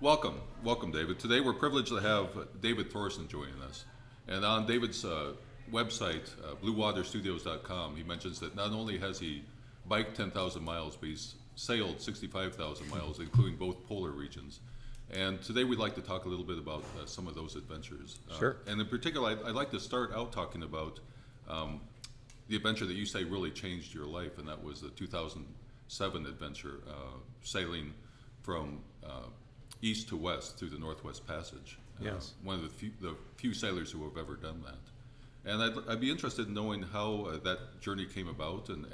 Welcome, David. Today we're privileged to have David Thorson joining us. And on David's website, bluewaterstudios.com, he mentions that not only has he biked 10,000 miles, but he's sailed 65,000 miles, including both polar regions. And today we'd like to talk a little bit about some of those adventures. Sure. And in particular, I'd like to start out talking about the adventure that you say really changed your life, and that was the 2007 adventure, sailing from east to west through the Northwest Passage. Yes. One of the few sailors who have ever done that. And I'd be interested in knowing how that journey came about and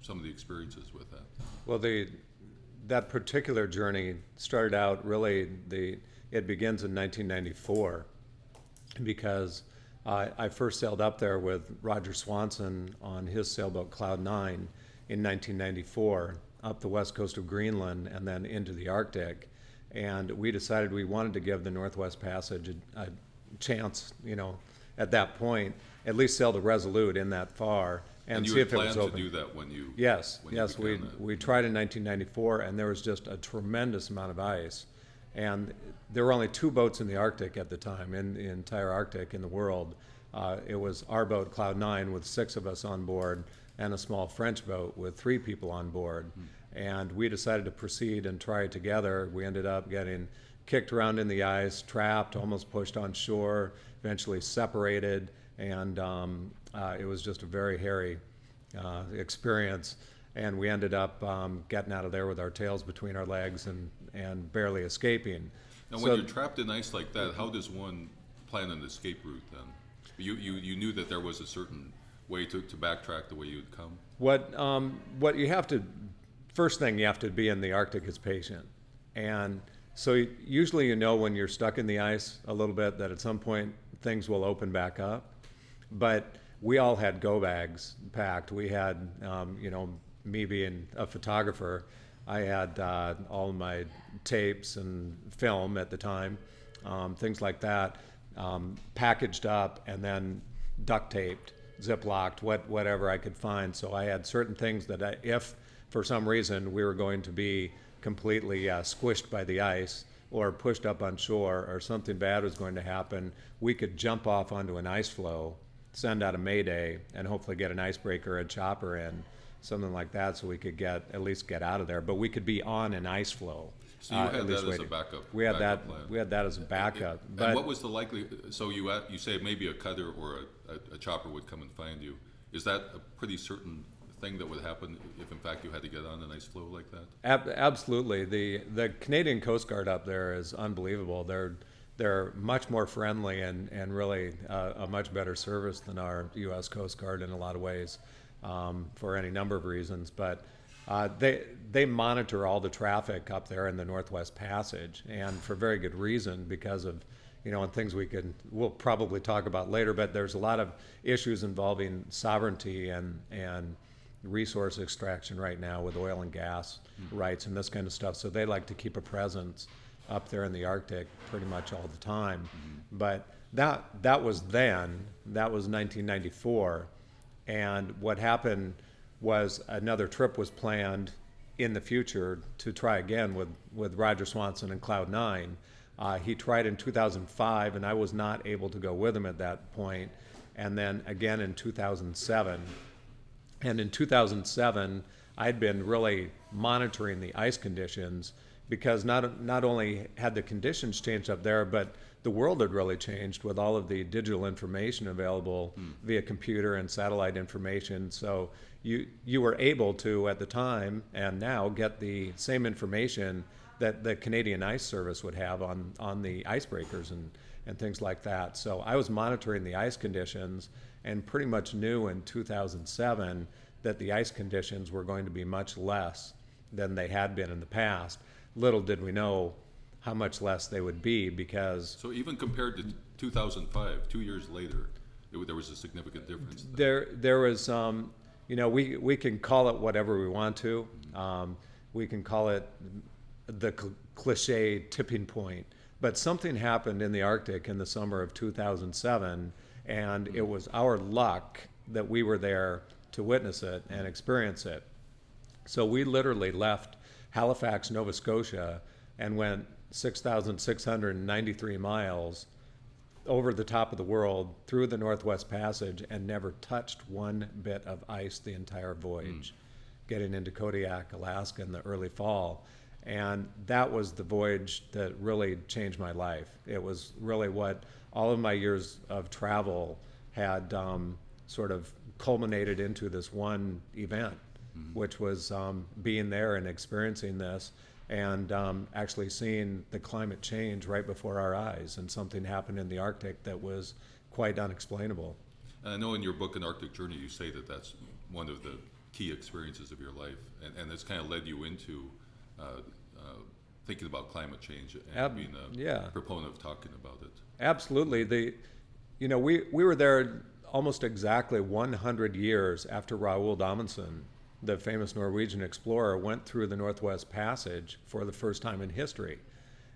some of the experiences with that. Well, that particular journey started out really, it begins in 1994 because I first sailed up there with Roger Swanson on his sailboat Cloud 9 in 1994 up the west coast of Greenland and then into the Arctic. And we decided we wanted to give the Northwest Passage a chance, at that point, at least sail the Resolute in that far and see if it was open. You had planned to do that when you Yes, when yes, you began we tried in 1994, and there was just a tremendous amount of ice. And there were only two boats in the Arctic at the time, in the entire Arctic in the world. It was our boat, Cloud 9, with 6 of us on board, and a small French boat with 3 people on board. And we decided to proceed and try it together. We ended up getting kicked around in the ice, trapped, almost pushed on shore, eventually separated, and it was just a very hairy experience. And we ended up getting out of there with our tails between our legs and barely escaping. And when you're trapped in ice like that, how does one plan an escape route then? You knew that there was a certain way to backtrack the way you'd come? What you have to, first thing you have to be in the Arctic is patient. And so usually when you're stuck in the ice a little bit that at some point things will open back up. But we all had go bags packed. We had, me being a photographer, I had all my tapes and film at the time, things like that, packaged up and then duct taped, ziplocked, whatever I could find. So I had certain things that if for some reason we were going to be completely squished by the ice or pushed up on shore or something bad was going to happen, we could jump off onto an ice floe, send out a mayday, and hopefully get an icebreaker, a chopper in, something like that, so we could at least get out of there. But we could be on an ice floe. So you had that as a backup. We had that. Plan. We had that as a backup. And what was the likelihood? So you say maybe a cutter or a chopper would come and find you. Is that a pretty certain thing that would happen if in fact you had to get on an ice floe like that? Absolutely. The Canadian Coast Guard up there is unbelievable. They're much more friendly and really a much better service than our U.S. Coast Guard in a lot of ways, for any number of reasons. But they monitor all the traffic up there in the Northwest Passage, and for very good reason, because of and things we'll probably talk about later. But there's a lot of issues involving sovereignty and resource extraction right now with oil and gas rights and this kind of stuff. So they like to keep a presence up there in the Arctic pretty much all the time. But that was then. That was 1994, and what happened was another trip was planned in the future to try again with Roger Swanson and Cloud 9. He tried in 2005, and I was not able to go with him at that point, and then again in 2007. And in 2007, I'd been really monitoring the ice conditions because not only had the conditions changed up there, but the world had really changed with all of the digital information available via computer and satellite information. So you were able to, at the time and now, get the same information that the Canadian Ice Service would have on the icebreakers and things like that. So I was monitoring the ice conditions and pretty much knew in 2007 that the ice conditions were going to be much less than they had been in the past. Little did we know how much less they would be, because... So even compared to 2005, 2 years later, there was a significant difference. There was, we can call it whatever we want to. We can call it the cliche tipping point. But something happened in the Arctic in the summer of 2007, and it was our luck that we were there to witness it and experience it. So we literally left Halifax, Nova Scotia and went 6,693 miles over the top of the world through the Northwest Passage and never touched one bit of ice the entire voyage, getting into Kodiak, Alaska in the early fall. And that was the voyage that really changed my life. It was really what all of my years of travel had sort of culminated into this one event, which was being there and experiencing this, and actually seeing the climate change right before our eyes, and something happened in the Arctic that was quite unexplainable. And I know in your book, An Arctic Journey, you say that that's one of the key experiences of your life, and it's kind of led you into thinking about climate change and being a proponent of talking about it. Absolutely. We were there almost exactly 100 years after Roald Amundsen, the famous Norwegian explorer, went through the Northwest Passage for the first time in history.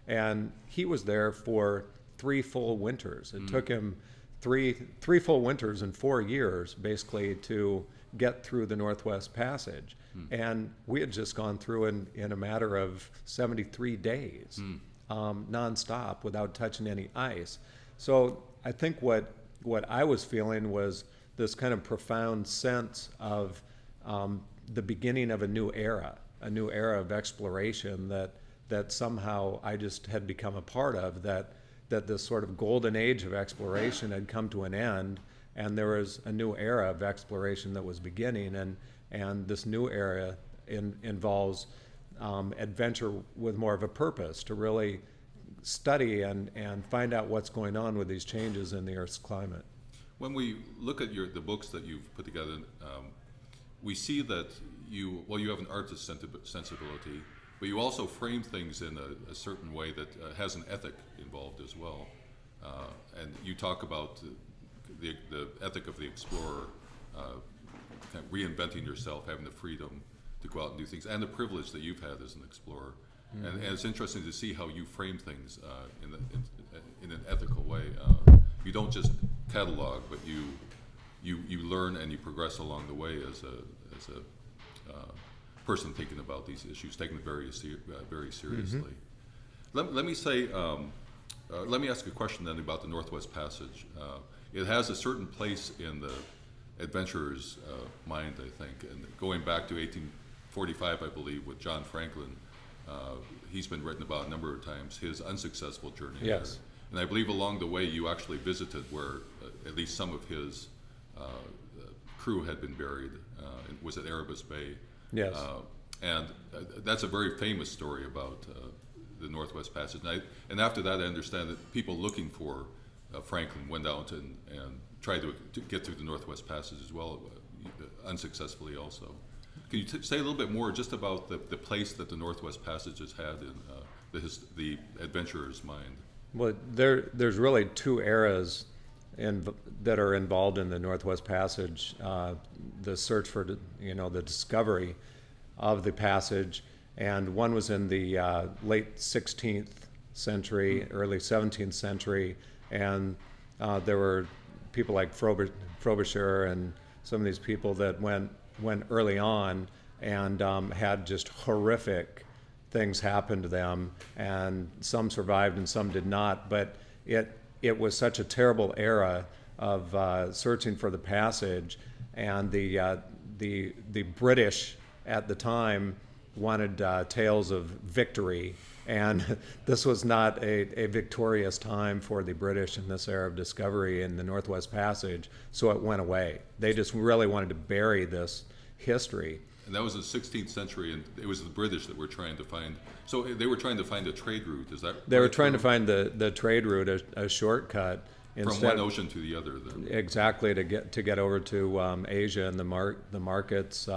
And he was there for 3 full winters. It took him three full winters in 4 years, basically, to get through the Northwest Passage. And we had just gone through in a matter of 73 days, nonstop, without touching any ice. So I think what I was feeling was this kind of profound sense of the beginning of a new era of exploration that somehow I just had become a part of, that this sort of golden age of exploration had come to an end, and there was a new era of exploration that was beginning, and this new era involves adventure with more of a purpose, to really study and find out what's going on with these changes in the Earth's climate. When we look at the books that you've put together, we see that you have an artist sensibility, but you also frame things in a certain way that has an ethic involved as well. And you talk about the ethic of the explorer, kind of reinventing yourself, having the freedom to go out and do things, and the privilege that you've had as an explorer. And it's interesting to see how you frame things in an ethical way. You don't just catalog, but you learn and you progress along the way as a person thinking about these issues, taking it very seriously. Let me say, let me ask a question then about the Northwest Passage. It has a certain place in the adventurer's mind, I think, and going back to 1845, I believe, with John Franklin. He's been written about a number of times, his unsuccessful journey. Yes. There. And I believe along the way you actually visited where at least some of his crew had been buried. Was at Erebus Bay. Yes. And that's a very famous story about the Northwest Passage. And after that, I understand that people looking for Franklin went out and tried to get through the Northwest Passage as well, unsuccessfully also. Can you say a little bit more just about the place that the Northwest Passage has had in the adventurer's mind? Well, there's really 2 eras that are involved in the Northwest Passage. The search for the discovery of the passage, and one was in the late 16th century, early 17th century, and there were people like Frobisher and some of these people that went early on and had just horrific things happen to them, and some survived and some did not. But it was such a terrible era of searching for the passage, and the British at the time wanted tales of victory, and this was not a victorious time for the British in this era of discovery in the Northwest Passage, so it went away. They just really wanted to bury this history. And that was the 16th century, and it was the British that were trying to find. So they were trying to find a trade route. Is that they were trying to find the trade route, a shortcut from one ocean to the other? Then. Exactly, to get over to Asia and the markets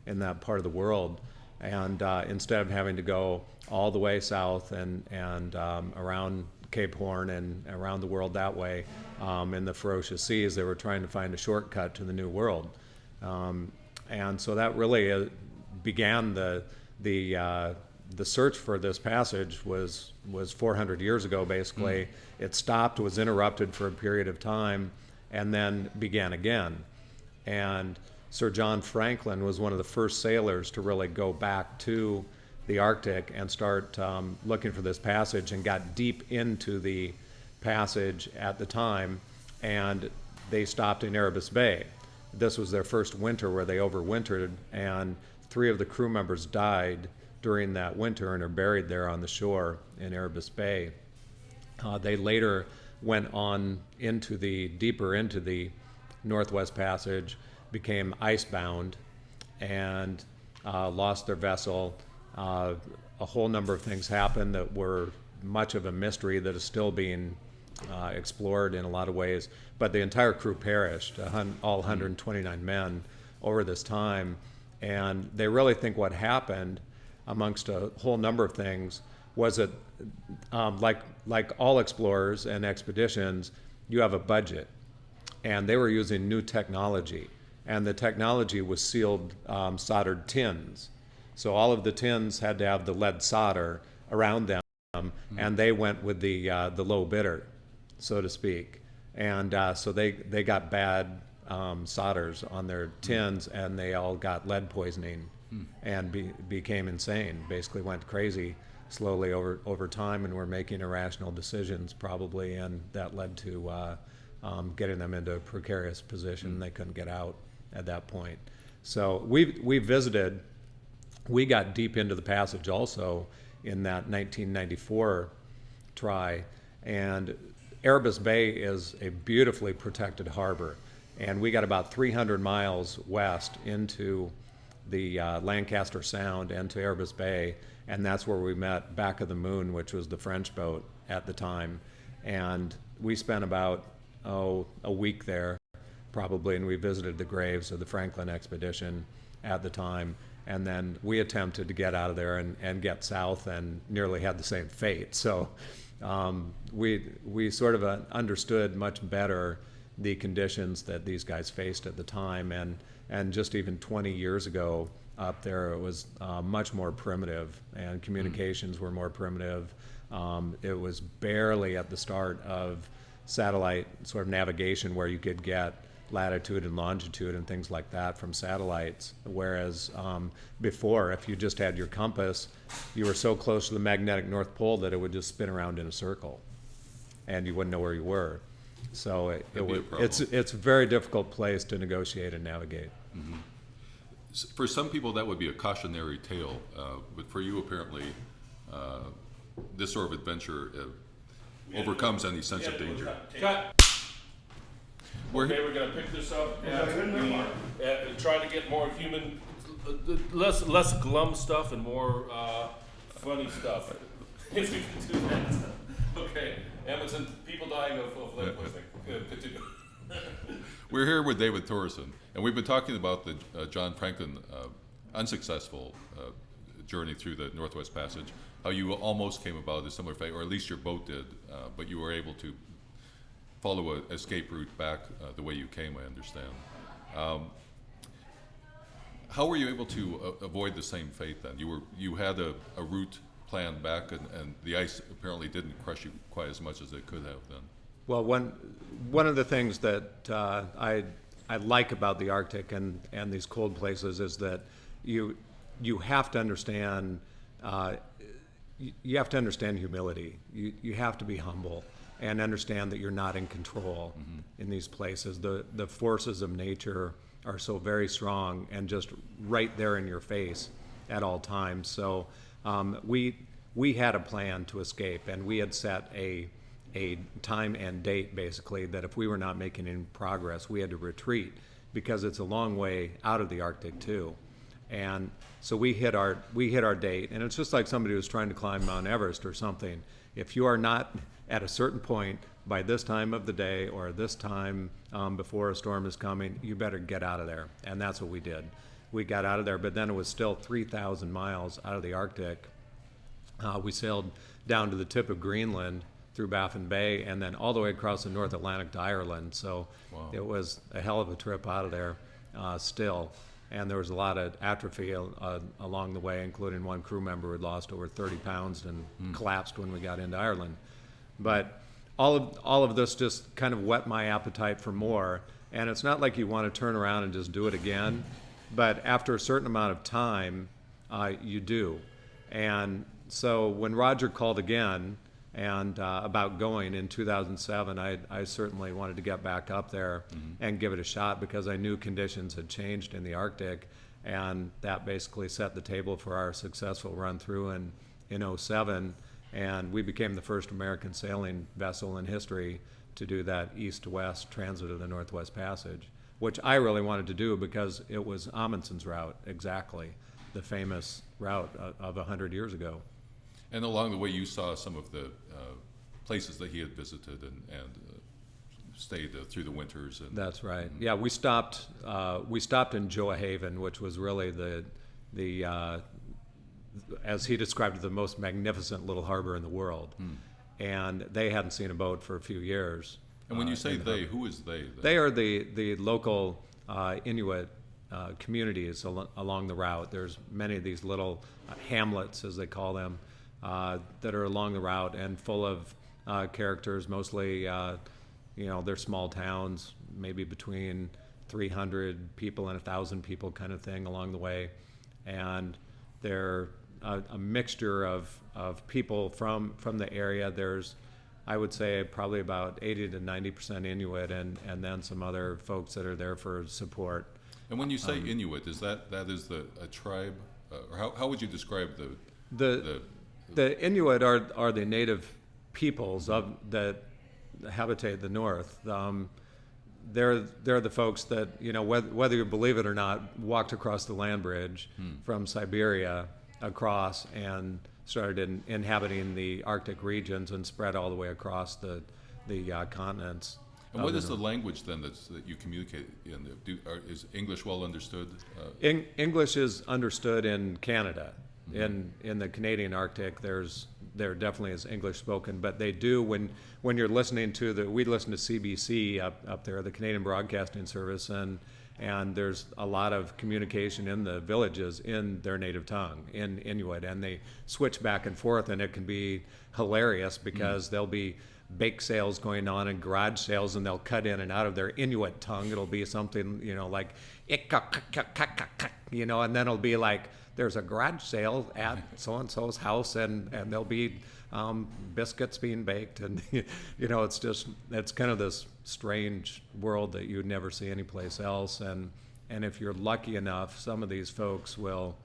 in that part of the world, and instead of having to go all the way south and around Cape Horn and around the world that way in the ferocious seas, they were trying to find a shortcut to the New World. And so that really began the search for this passage was 400 years ago, basically. It stopped, was interrupted for a period of time, and then began again. And Sir John Franklin was one of the first sailors to really go back to the Arctic and start looking for this passage, and got deep into the passage at the time, and they stopped in Erebus Bay. This was their first winter where they overwintered, and 3 of the crew members died during that winter and are buried there on the shore in Erebus Bay. They later went on deeper into the Northwest Passage, became icebound, and lost their vessel. A whole number of things happened that were much of a mystery that is still being explored in a lot of ways. But the entire crew perished, all 129 men, over this time. And they really think what happened, amongst a whole number of things, was that like all explorers and expeditions, you have a budget. And they were using new technology. And the technology was sealed soldered tins. So all of the tins had to have the lead solder around them, and they went with the low bidder, so to speak. And so they got bad solders on their tins, and they all got lead poisoning and became insane, basically went crazy slowly over time, and were making irrational decisions probably, and that led to getting them into a precarious position. They couldn't get out at that point. So we visited. We got deep into the passage also in that 1994 try, and Erebus Bay is a beautifully protected harbor, and we got about 300 miles west into the Lancaster Sound and to Erebus Bay, and that's where we met Back of the Moon, which was the French boat at the time. And we spent about a week there probably, and we visited the graves of the Franklin expedition at the time. And then we attempted to get out of there and get south, and nearly had the same fate. So we sort of understood much better the conditions that these guys faced at the time. And just even 20 years ago up there, it was much more primitive, and communications were more primitive. It was barely at the start of satellite sort of navigation, where you could get latitude and longitude and things like that from satellites, whereas before, if you just had your compass, you were so close to the magnetic North Pole that it would just spin around in a circle, and you wouldn't know where you were. So it's a very difficult place to negotiate and navigate. Mm-hmm. For some people, that would be a cautionary tale, but for you, apparently, this sort of adventure overcomes any sense of danger. Cut. We're going to pick this up and try to get more human, less glum stuff and more funny stuff. If we can do that. Okay, Edmonton, people dying of lead poisoning. Continue. We're here with David Thorson, and we've been talking about the John Franklin unsuccessful journey through the Northwest Passage, how you almost came about a similar fate, or at least your boat did, but you were able to follow an escape route back the way you came, I understand. How were you able to avoid the same fate then? You had a route planned back, and the ice apparently didn't crush you quite as much as it could have then. Well, one of the things that I like about the Arctic and these cold places is that you have to understand humility. You have to be humble and understand that you're not in control in these places. The forces of nature are so very strong and just right there in your face at all times. So we had a plan to escape, and we had set a time and date, basically, that if we were not making any progress, we had to retreat, because it's a long way out of the Arctic too. And so we hit our date, and it's just like somebody who's trying to climb Mount Everest or something. If you are not at a certain point by this time of the day or this time before a storm is coming, you better get out of there. And that's what we did. We got out of there, but then it was still 3,000 miles out of the Arctic. We sailed down to the tip of Greenland through Baffin Bay, and then all the way across the North Atlantic to Ireland. So wow. It was a hell of a trip out of there still. And there was a lot of atrophy along the way, including one crew member who had lost over 30 pounds and collapsed when we got into Ireland. But all of this just kind of whet my appetite for more. And it's not like you want to turn around and just do it again, but after a certain amount of time, you do. And so when Roger called again and about going in 2007, I certainly wanted to get back up there and give it a shot because I knew conditions had changed in the Arctic, and that basically set the table for our successful run through in '07, and we became the first American sailing vessel in history to do that east to west transit of the Northwest Passage, which I really wanted to do because it was Amundsen's route, exactly, the famous route of 100 years ago. And along the way, you saw some of the places that he had visited and stayed through the winters. And, That's right. Yeah, we stopped in Joahaven, which was really the as he described it, the most magnificent little harbor in the world. And they hadn't seen a boat for a few years. And when you say they, who is they? They are the local Inuit communities along the route. There's many of these little hamlets, as they call them, that are along the route and full of characters, mostly, they're small towns, maybe between 300 people and 1,000 people kind of thing along the way. And they're a mixture of people from the area. There's, I would say, probably about 80 to 90% Inuit and then some other folks that are there for support. And when you say Inuit, is that is a tribe? Or how would you describe the Inuit are the native peoples that habitate the North. They're the folks that, whether you believe it or not, walked across the land bridge from Siberia across and started inhabiting the Arctic regions and spread all the way across the continents. And what is the language then that you communicate in? Is English well understood? English is understood in Canada. In the Canadian Arctic, there definitely is English spoken, but they do when you're listening to we listen to CBC up there, the Canadian Broadcasting Service, and there's a lot of communication in the villages in their native tongue, in Inuit, and they switch back and forth, and it can be hilarious because there'll be bake sales going on and garage sales, and they'll cut in and out of their Inuit tongue. It'll be something, like, and then it'll be like, there's a garage sale at so-and-so's house, and there'll be biscuits being baked, and it's kind of this strange world that you'd never see anyplace else. And if you're lucky enough, some of these folks will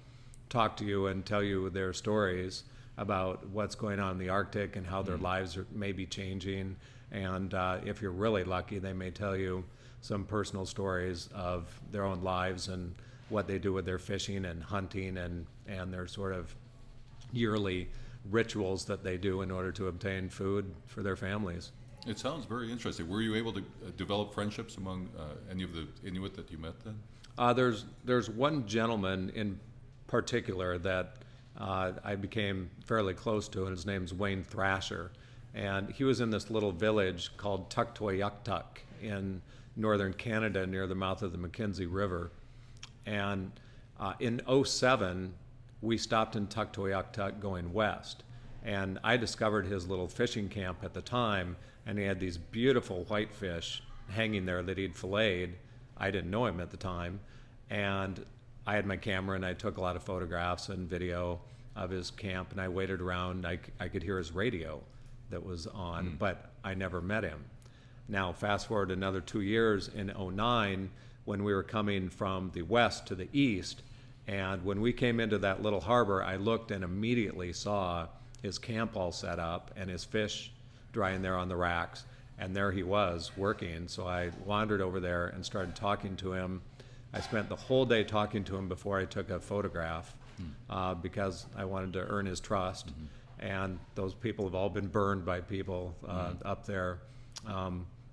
talk to you and tell you their stories about what's going on in the Arctic and how their lives may be changing. And if you're really lucky, they may tell you some personal stories of their own lives and what they do with their fishing and hunting and their sort of yearly rituals that they do in order to obtain food for their families. It sounds very interesting. Were you able to develop friendships among any of the Inuit that you met then? There's one gentleman in particular that I became fairly close to, and his name's Wayne Thrasher. And he was in this little village called Tuktoyaktuk in northern Canada near the mouth of the Mackenzie River. And in '07, we stopped in Tuktoyaktuk going west. And I discovered his little fishing camp at the time, and he had these beautiful whitefish hanging there that he'd filleted. I didn't know him at the time. And I had my camera, and I took a lot of photographs and video of his camp, and I waited around. I could hear his radio that was on, but I never met him. Now, fast forward another 2 years in '09, when we were coming from the west to the east, and when we came into that little harbor, I looked and immediately saw his camp all set up and his fish drying there on the racks, and there he was working. So I wandered over there and started talking to him. I spent the whole day talking to him before I took a photograph because I wanted to earn his trust. And those people have all been burned by people up there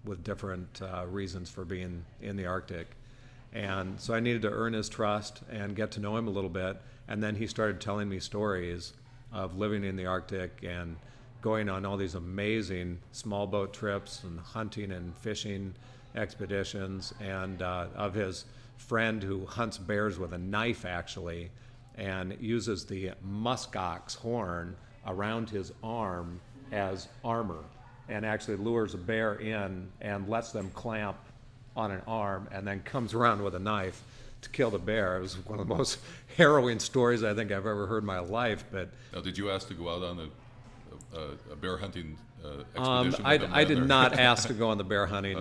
with different reasons for being in the Arctic. And so I needed to earn his trust and get to know him a little bit. And then he started telling me stories of living in the Arctic and going on all these amazing small boat trips and hunting and fishing expeditions, and of his friend who hunts bears with a knife, actually, and uses the muskox horn around his arm as armor, and actually lures a bear in and lets them clamp on an arm, and then comes around with a knife to kill the bear. It was one of the most harrowing stories I think I've ever heard in my life. But Now, did you ask to go out on a bear hunting expedition? I did not ask to go on the bear hunting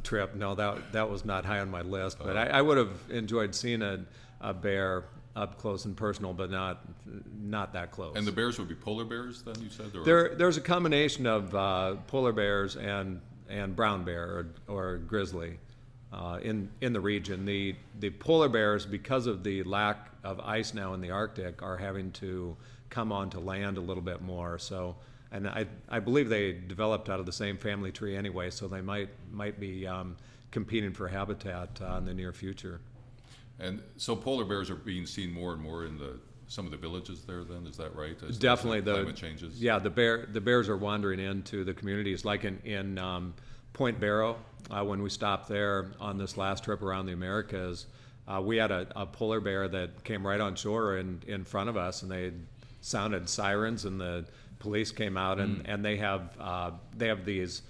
trip. No, that was not high on my list. But I would have enjoyed seeing a bear up close and personal, but not that close. And the bears would be polar bears, then you said? Or? There's a combination of polar bears and brown bear or grizzly in the region. The polar bears, because of the lack of ice now in the Arctic, are having to come onto land a little bit more. So, and I believe they developed out of the same family tree anyway, so they might be competing for habitat in the near future. And so polar bears are being seen more and more in some of the villages there. Then is that right? Definitely, as the climate changes. Yeah, the bears are wandering into the communities, like in Point Barrow. When we stopped there on this last trip around the Americas, we had a polar bear that came right on shore in front of us, and they sounded sirens, and the police came out, and they have these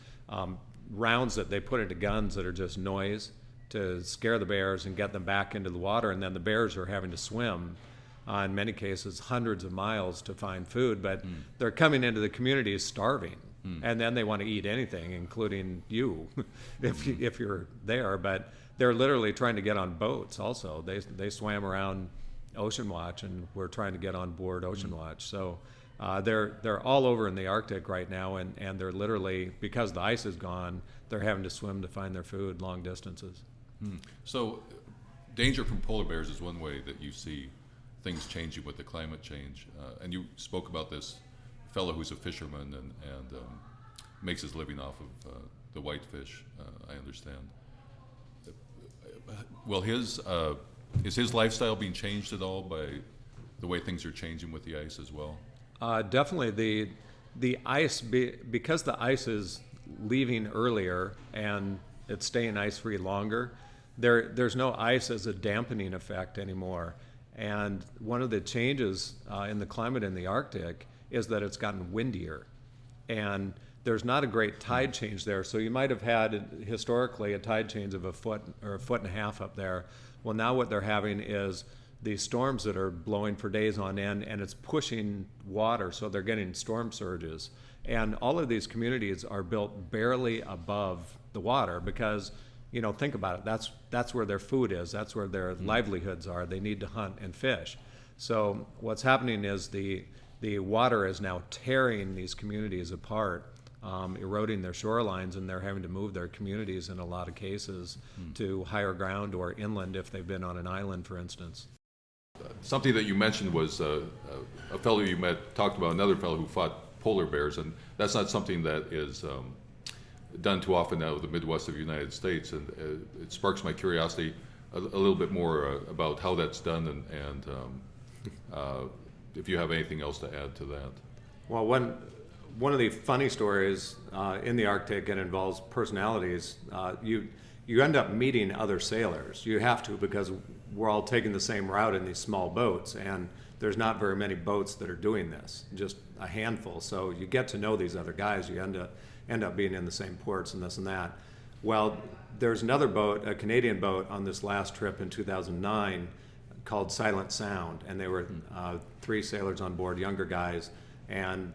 rounds that they put into guns that are just noise to scare the bears and get them back into the water, and then the bears are having to swim, in many cases, hundreds of miles to find food, but they're coming into the communities starving, and then they want to eat anything, including you, if you're there. But they're literally trying to get on boats. Also, they swam around Ocean Watch, and we're trying to get on board Ocean Watch. So they're all over in the Arctic right now, and they're literally, because the ice is gone, they're having to swim to find their food long distances. So danger from polar bears is one way that you see things changing with the climate change. And you spoke about this fellow who's a fisherman and makes his living off of the whitefish, I understand. Well, is his lifestyle being changed at all by the way things are changing with the ice as well? Definitely. The ice, because the ice is leaving earlier and it's staying ice-free longer, there's no ice as a dampening effect anymore. And one of the changes in the climate in the Arctic is that it's gotten windier. And there's not a great tide change there. So you might have had historically a tide change of a foot or a foot and a half up there. Well, now what they're having is these storms that are blowing for days on end, and it's pushing water, so they're getting storm surges. And all of these communities are built barely above the water because, think about it, that's where their food is, that's where their livelihoods are. They need to hunt and fish. So what's happening is the water is now tearing these communities apart, eroding their shorelines, and they're having to move their communities in a lot of cases to higher ground or inland if they've been on an island, for instance. Something that you mentioned was a fellow you met talked about another fellow who fought polar bears, and that's not something that is done too often out of the Midwest of the United States, and it sparks my curiosity a little bit more about how that's done, and if you have anything else to add to that. Well, one of the funny stories in the Arctic, and involves personalities, you end up meeting other sailors. You have to, because we're all taking the same route in these small boats, and there's not very many boats that are doing this, just a handful. So you get to know these other guys. You end up being in the same ports and this and that. Well, there's another boat, a Canadian boat, on this last trip in 2009 called Silent Sound, and they were 3 sailors on board, younger guys, and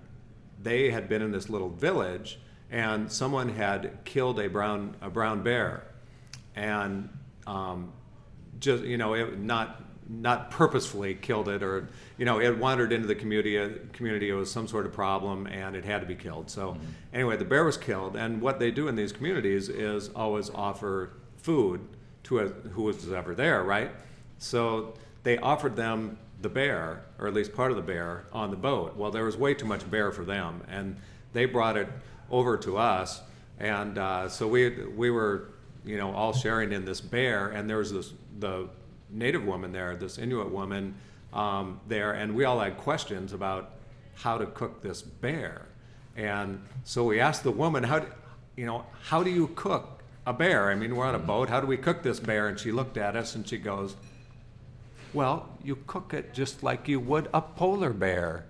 they had been in this little village, and someone had killed a brown bear, and just not purposefully killed it, or it wandered into the community. It was some sort of problem, and it had to be killed. So anyway, the bear was killed, and what they do in these communities is always offer food to who was ever there, right? So they offered them the bear, or at least part of the bear, on the boat. Well, there was way too much bear for them, and they brought it over to us, and so we were all sharing in this bear, and there was the native woman there, this Inuit woman there, and we all had questions about how to cook this bear. And so we asked the woman, how do you cook a bear? I mean, we're on a boat, how do we cook this bear? And she looked at us and she goes, well, you cook it just like you would a polar bear.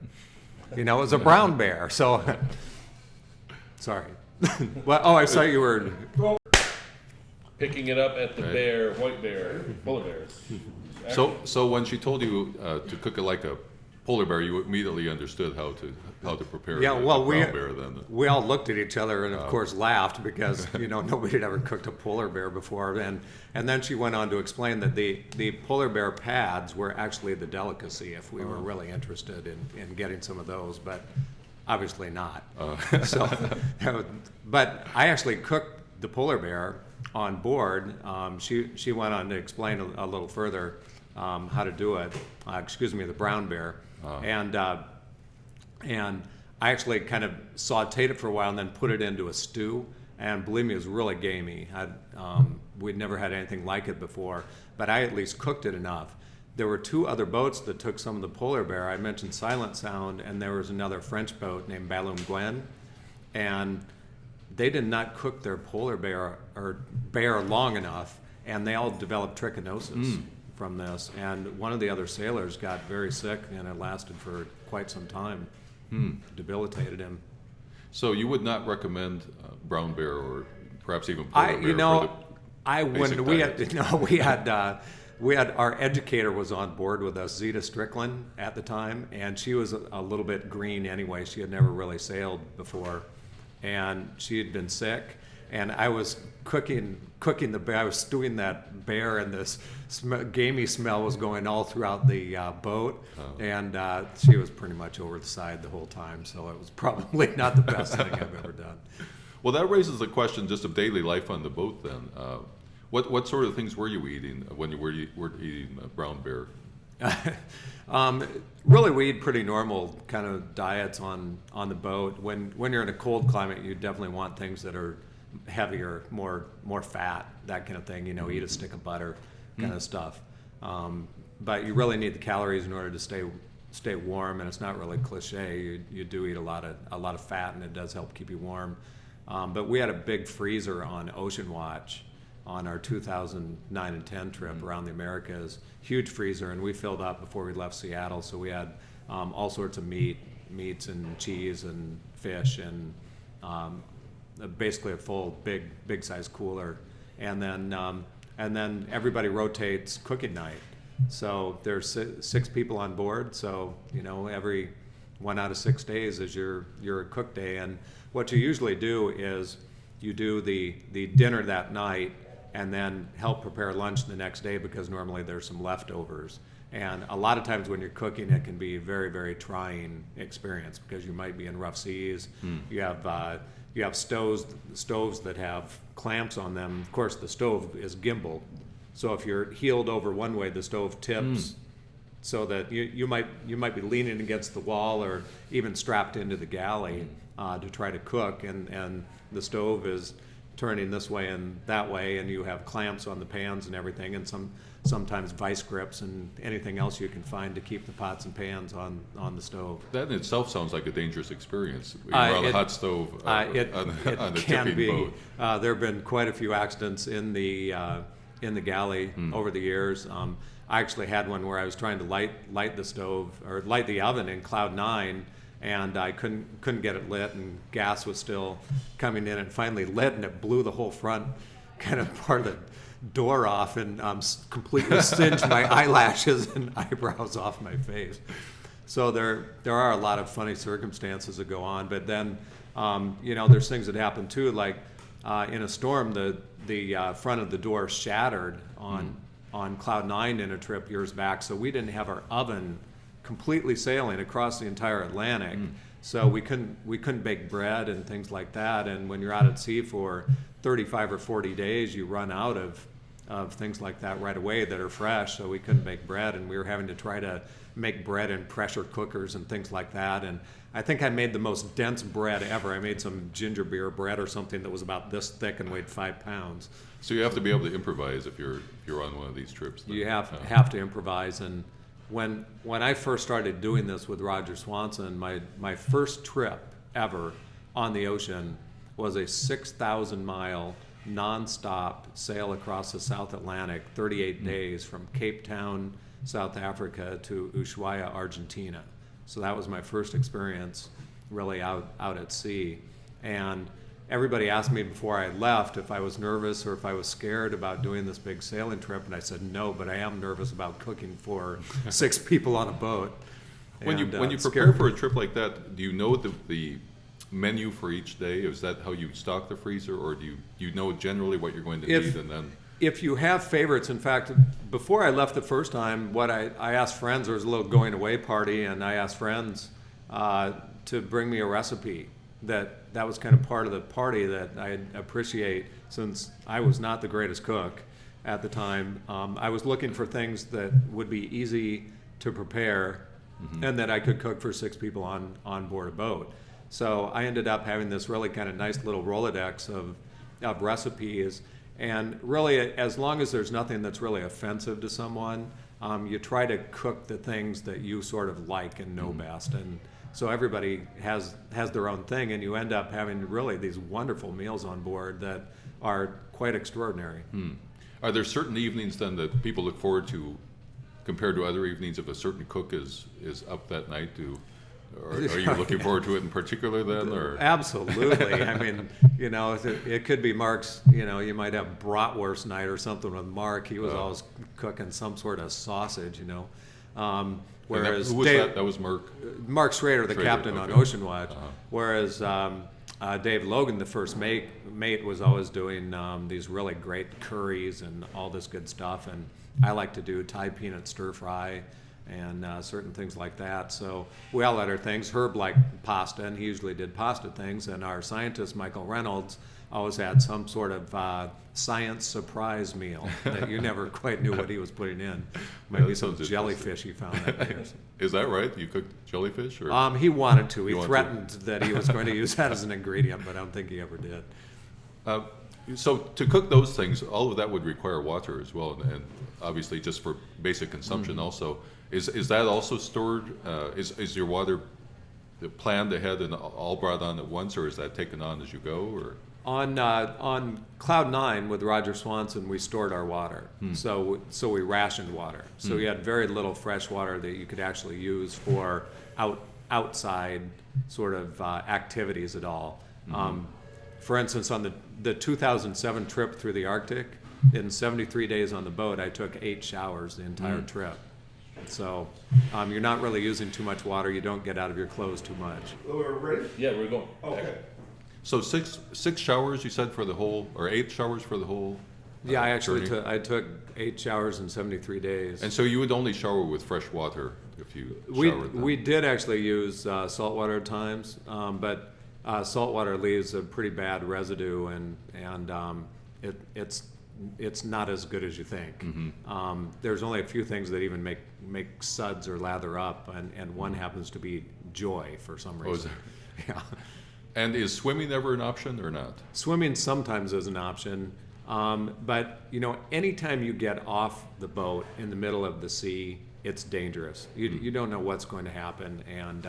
It's a brown bear. So, sorry. Well, I saw you were. picking it up at the white bear, polar bears. So when she told you to cook it like a polar bear, you immediately understood how to prepare Yeah, a well, brown bear then. we all looked at each other and, of course, laughed because nobody had ever cooked a polar bear before. And then she went on to explain that the polar bear pads were actually the delicacy if we were really interested in getting some of those, but obviously not. So, but I actually cooked the polar bear on board. She went on to explain a little further how to do it. The brown bear. And I actually kind of sauteed it for a while and then put it into a stew. And believe me, it was really gamey. We'd never had anything like it before, but I at least cooked it enough. There were 2 other boats that took some of the polar bear. I mentioned Silent Sound, and there was another French boat named Balloon Gwen. And they did not cook their polar bear long enough, and they all developed trichinosis from this. And one of the other sailors got very sick, and it lasted for quite some time. Debilitated him. So you would not recommend brown bear or perhaps even polar bear I wouldn't. diet? We had our educator was on board with us, Zeta Strickland, at the time, and she was a little bit green anyway. She had never really sailed before, and she had been sick. And I was cooking the bear. I was stewing that bear, and this gamey smell was going all throughout the boat. And she was pretty much over the side the whole time. So it was probably not the best thing I've ever done. Well, that raises the question just of daily life on the boat then. What sort of things were you eating when you were eating brown bear? Really, we eat pretty normal kind of diets on the boat. When you're in a cold climate, you definitely want things that are heavier, more fat, that kind of thing. Eat a stick of butter, kind of stuff. But you really need the calories in order to stay warm, and it's not really cliche. You do eat a lot of fat, and it does help keep you warm. But we had a big freezer on Ocean Watch on our 2009 and 10 trip around the Americas. Huge freezer, and we filled up before we left Seattle. So we had all sorts of meats and cheese and fish and basically a full big size cooler. And then everybody rotates cooking night. So there's 6 people on board. So every 1 out of 6 days is your cook day. And what you usually do is you do the dinner that night and then help prepare lunch the next day, because normally there's some leftovers. And a lot of times when you're cooking, it can be a very, very trying experience, because you might be in rough seas. You have stoves that have clamps on them. Of course, the stove is gimbal, so if you're heeled over one way, the stove tips, so that you might be leaning against the wall or even strapped into the galley to try to cook, and the stove is turning this way and that way, and you have clamps on the pans and everything, and sometimes vice grips and anything else you can find to keep the pots and pans on the stove. That in itself sounds like a dangerous experience. You're on a hot stove on a can be. boat. There have been quite a few accidents in the galley over the years. I actually had one where I was trying to light the stove or light the oven in Cloud 9, and I couldn't get it lit, and gas was still coming in, and finally lit, and it blew the whole front kind of part of the door off, and completely singed my eyelashes and eyebrows off my face. So there are a lot of funny circumstances that go on, but then there's things that happen too, like in a storm, the front of the door shattered on Cloud 9 in a trip years back, so we didn't have our oven completely sailing across the entire Atlantic. So we couldn't bake bread and things like that. And when you're out at sea for 35 or 40 days, you run out of things like that right away that are fresh. So we couldn't bake bread, and we were having to try to make bread in pressure cookers and things like that. And I think I made the most dense bread ever. I made some ginger beer bread or something that was about this thick and weighed 5 pounds. So you have to be able to improvise if you're on one of these trips. Then. You have to improvise. And when I first started doing this with Roger Swanson, my first trip ever on the ocean was a 6,000-mile nonstop sail across the South Atlantic, 38 days from Cape Town, South Africa to Ushuaia, Argentina. So that was my first experience really out at sea. And everybody asked me before I left if I was nervous or if I was scared about doing this big sailing trip, and I said no, but I am nervous about cooking for 6 people on a boat. When you it's prepare scary. for a trip like that, do you know the menu for each day? Is that how you stock the freezer, or do you know generally what you're going to need, and then? If you have favorites, in fact, before I left the first time, what I asked friends, there was a little going away party, and I asked friends to bring me a recipe. That was kind of part of the party that I appreciate, since I was not the greatest cook at the time. I was looking for things that would be easy to prepare, and that I could cook for 6 people on board a boat. So I ended up having this really kind of nice little Rolodex of recipes. And really, as long as there's nothing that's really offensive to someone, you try to cook the things that you sort of like and know best. And so everybody has their own thing, and you end up having really these wonderful meals on board that are quite extraordinary. Are there certain evenings then that people look forward to compared to other evenings if a certain cook is up that night? Or are you looking forward to it in particular then? Or? Absolutely. I mean, it could be Mark's, you might have bratwurst night or something with Mark. He was always cooking some sort of sausage, Whereas who was Dave, that? That was Mark? Mark Schrader, the captain on Ocean Watch. Whereas Dave Logan, the first mate, was always doing these really great curries and all this good stuff. And I like to do Thai peanut stir fry and certain things like that. So we all had our things. Herb liked pasta, and he usually did pasta things. And our scientist, Michael Reynolds, always had some sort of science surprise meal that you never quite knew what he was putting in. Maybe some jellyfish he found that day or something. Is that right? You cooked jellyfish? Or? He wanted to. He wanted threatened that he was going to use that as an ingredient, but I don't think he ever did. So to cook those things, all of that would require water as well, and obviously just for basic consumption also. Is that also stored? Is your water planned ahead and all brought on at once, or is that taken on as you go? Or on Cloud 9 with Roger Swanson, we stored our water. So we rationed water. So we had very little fresh water that you could actually use for outside sort of activities at all. For instance, on the 2007 trip through the Arctic, in 73 days on the boat, I took 8 showers the entire trip. So you're not really using too much water. You don't get out of your clothes too much. We're ready? Yeah, we're going. Okay. so six showers you said for the whole, or 8 showers for the whole? Yeah, I actually journey? I took 8 showers in 73 days. And so you would only shower with fresh water if you we showered then? we did actually use salt water at times, but salt water leaves a pretty bad residue, and it's not as good as you think. There's only a few things that even make suds or lather up, and one happens to be joy for some Oh, is reason. Yeah. And is swimming ever an option or not? Swimming sometimes is an option, but anytime you get off the boat in the middle of the sea, it's dangerous. You don't know what's going to happen, and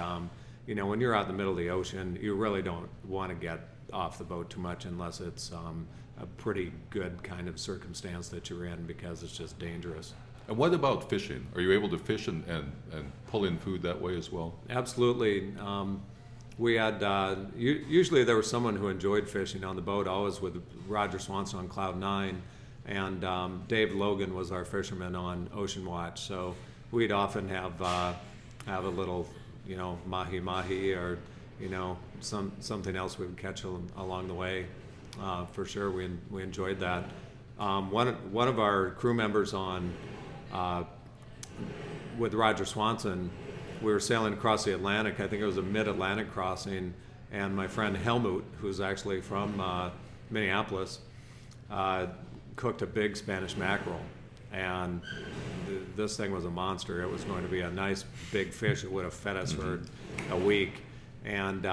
when you're out in the middle of the ocean, you really don't want to get off the boat too much unless it's a pretty good kind of circumstance that you're in, because it's just dangerous. And what about fishing? Are you able to fish and pull in food that way as well? Absolutely. We had usually there was someone who enjoyed fishing on the boat, always with Roger Swanson on Cloud 9, and Dave Logan was our fisherman on Ocean Watch. So we'd often have a little, mahi or something else we would catch along the way. For sure, we enjoyed that. One of our crew members on with Roger Swanson, we were sailing across the Atlantic. I think it was a mid-Atlantic crossing, and my friend Helmut, who's actually from Minneapolis, cooked a big Spanish mackerel, and this thing was a monster. It was going to be a nice big fish that would have fed us for a week, and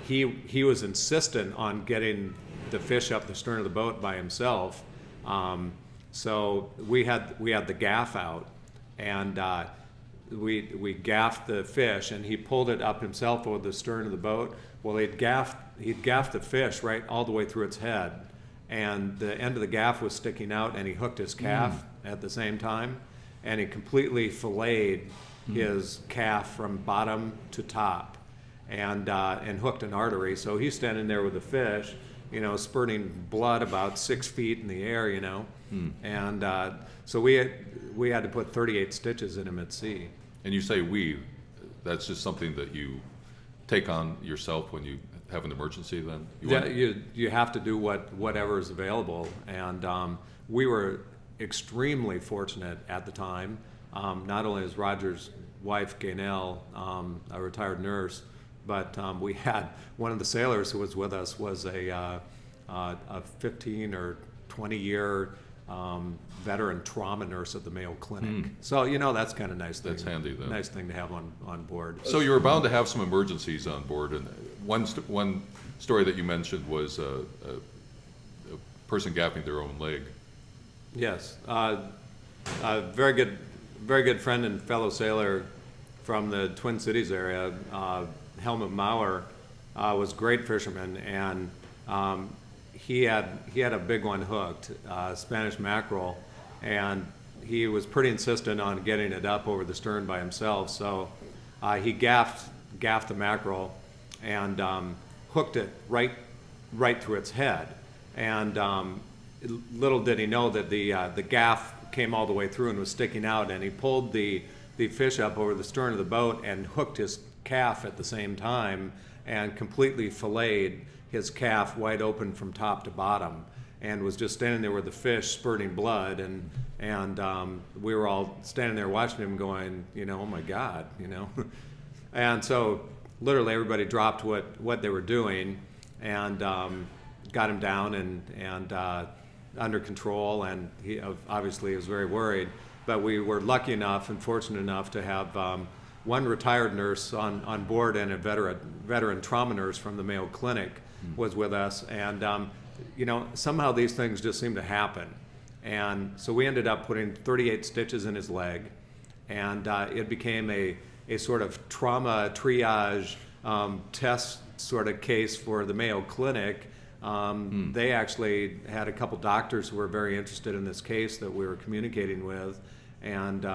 he was insistent on getting the fish up the stern of the boat by himself. So we had the gaff out, and we gaffed the fish, and he pulled it up himself over the stern of the boat. Well, he'd gaffed the fish right all the way through its head, and the end of the gaff was sticking out, and he hooked his calf at the same time, and he completely filleted his calf from bottom to top. and hooked an artery. So he's standing there with the fish, spurting blood about 6 feet in the air, and so we had to put 38 stitches in him at sea. And you say that's just something that you take on yourself when you have an emergency then? You have to do whatever is available, and we were extremely fortunate at the time. Not only is Roger's wife, Gaynell, a retired nurse, but we had one of the sailors who was with us was a 15 or 20 year veteran trauma nurse at the Mayo Clinic. So that's kind of nice thing. That's handy then. Nice thing to have on board. So you were bound to have some emergencies on board, and one story that you mentioned was a person gapping their own leg. Yes, a very good friend and fellow sailor from the Twin Cities area, Helmut Maurer, was a great fisherman, and he had a big one hooked, Spanish mackerel, and he was pretty insistent on getting it up over the stern by himself. So he gaffed the mackerel and hooked it right through its head. And little did he know that the gaff came all the way through and was sticking out, and he pulled the fish up over the stern of the boat and hooked his calf at the same time and completely filleted his calf wide open from top to bottom, and was just standing there with the fish spurting blood, and we were all standing there watching him going, oh my God, and so literally everybody dropped what they were doing and got him down and under control, and he obviously was very worried. But we were lucky enough and fortunate enough to have one retired nurse on board, and a veteran trauma nurse from the Mayo Clinic was with us, and somehow these things just seem to happen. And so we ended up putting 38 stitches in his leg, and it became a sort of trauma triage test sort of case for the Mayo Clinic. They actually had a couple doctors who were very interested in this case that we were communicating with, and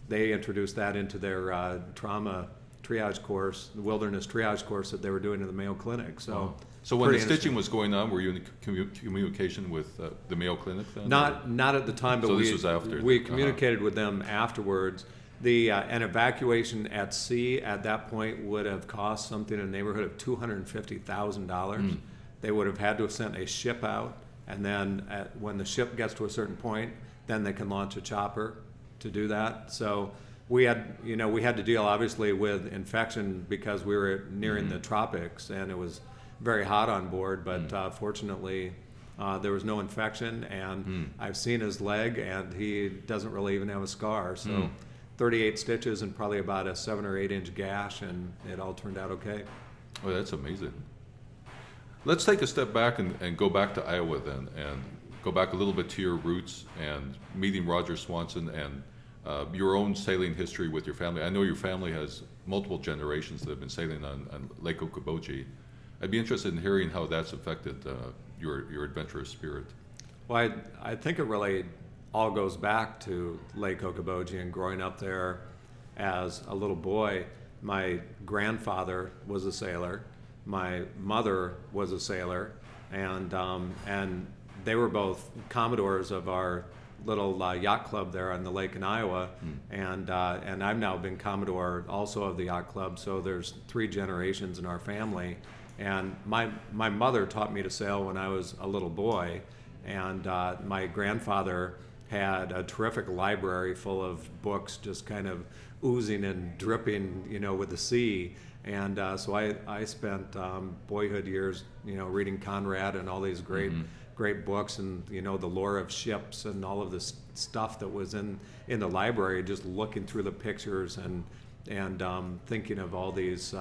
they introduced that into their trauma triage course, the wilderness triage course that they were doing at the Mayo Clinic. So when the stitching was going on, were you in communication with the Mayo Clinic then? Not at the time, but so this was after. We communicated with them afterwards. An evacuation at sea at that point would have cost something in the neighborhood of $250,000. They would have had to have sent a ship out, and then when the ship gets to a certain point, then they can launch a chopper to do that. So we had to deal obviously with infection because we were nearing the tropics, and it was very hot on board. But fortunately, there was no infection, and I've seen his leg, and he doesn't really even have a scar. So 38 stitches and probably about a 7 or 8 inch gash, and it all turned out okay. Oh, that's amazing. Let's take a step back and go back to Iowa then, and go back a little bit to your roots and meeting Roger Swanson and your own sailing history with your family. I know your family has multiple generations that have been sailing on Lake Okoboji. I'd be interested in hearing how that's affected your adventurous spirit. Well, I think it really all goes back to Lake Okoboji and growing up there as a little boy. My grandfather was a sailor. My mother was a sailor, and they were both commodores of our little yacht club there on the lake in Iowa, and I've now been commodore also of the yacht club. So there's 3 generations in our family, and my mother taught me to sail when I was a little boy, and my grandfather had a terrific library full of books, just kind of oozing and dripping, with the sea. And so I spent boyhood years, reading Conrad and all these great books, and the lore of ships and all of this stuff that was in the library. Just looking through the pictures and thinking of all these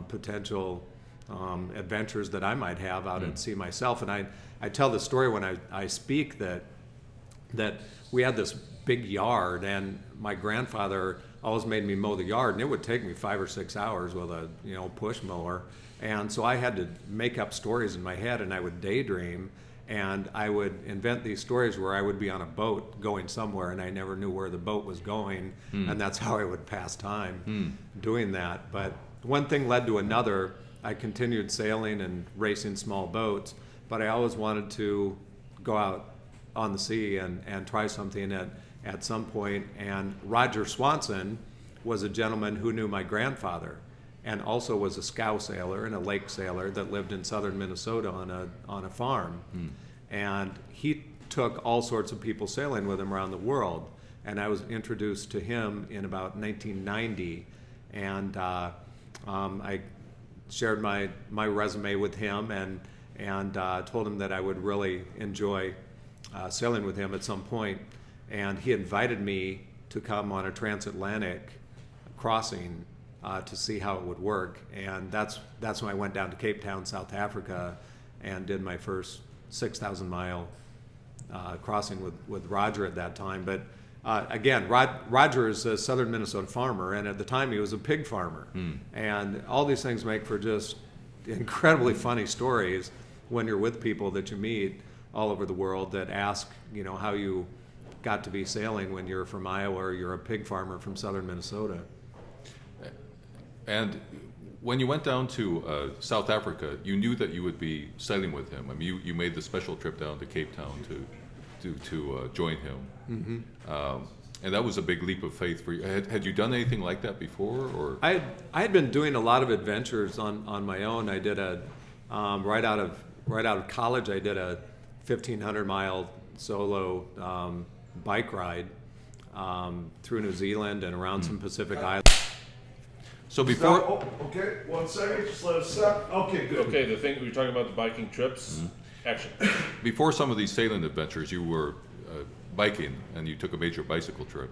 potential adventures that I might have out at sea myself. And I tell the story when I speak that we had this big yard, and my grandfather always made me mow the yard, and it would take me 5 or 6 hours with a push mower. And so I had to make up stories in my head, and I would daydream, and I would invent these stories where I would be on a boat going somewhere, and I never knew where the boat was going, and that's how I would pass time doing that. But one thing led to another. I continued sailing and racing small boats, but I always wanted to go out on the sea and try something at some point. And Roger Swanson was a gentleman who knew my grandfather, and also was a scow sailor and a lake sailor that lived in southern Minnesota on a farm. And he took all sorts of people sailing with him around the world. And I was introduced to him in about 1990, and I shared my resume with him and told him that I would really enjoy sailing with him at some point. And he invited me to come on a transatlantic crossing to see how it would work. And that's when I went down to Cape Town, South Africa, and did my first 6,000 mile crossing with Roger at that time. But again, Roger is a southern Minnesota farmer, and at the time he was a pig farmer. And all these things make for just incredibly funny stories when you're with people that you meet all over the world that ask, how you got to be sailing when you're from Iowa or you're a pig farmer from southern Minnesota. And when you went down to South Africa, you knew that you would be sailing with him. I mean, you made the special trip down to Cape Town to join him. And that was a big leap of faith for you. Had you done anything like that before, or? I had been doing a lot of adventures on my own. I did right out of college. I did a 1,500 mile solo bike ride through New Zealand and around some Pacific islands. So before, Okay, 1 second, just let us stop. Okay, good. Okay, the thing we were talking about, the biking trips. Action. before some of these sailing adventures, you were biking, and you took a major bicycle trip.